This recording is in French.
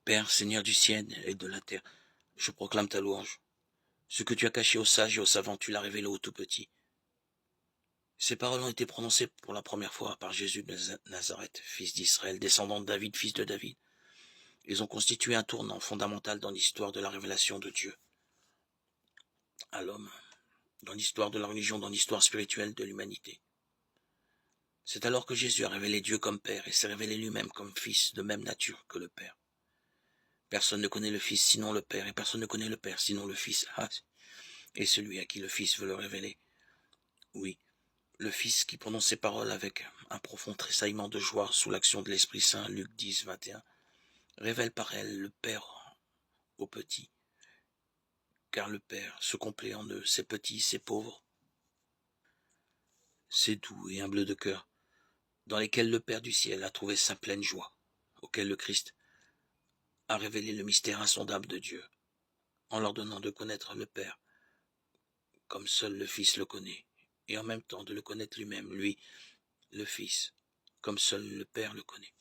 Père, Seigneur du ciel et de la terre, je proclame ta louange. Ce que tu as caché aux sages et aux savants, tu l'as révélé aux tout petits. Ces paroles ont été prononcées pour la première fois par Jésus de Nazareth, fils d'Israël, descendant de David, fils de David. Ils ont constitué un tournant fondamental dans l'histoire de la révélation de Dieu à l'homme, dans l'histoire de la religion, dans l'histoire spirituelle de l'humanité. C'est alors que Jésus a révélé Dieu comme Père et s'est révélé lui-même comme Fils de même nature que le Père. Personne ne connaît le Fils sinon le Père, et personne ne connaît le Père sinon le Fils, et celui à qui le Fils veut le révéler. Oui, le Fils qui prononce ces paroles avec un profond tressaillement de joie sous l'action de l'Esprit Saint, Luc 10, 21, révèle par elle le Père aux petits, car le Père se complaît en eux, ces petits, ces pauvres, ces doux et humbles de cœur, dans lesquels le Père du ciel a trouvé sa pleine joie, auquel le Christ a révélé le mystère insondable de Dieu, en leur donnant de connaître le Père, comme seul le Fils le connaît, et en même temps de le connaître lui-même, lui, le Fils, comme seul le Père le connaît.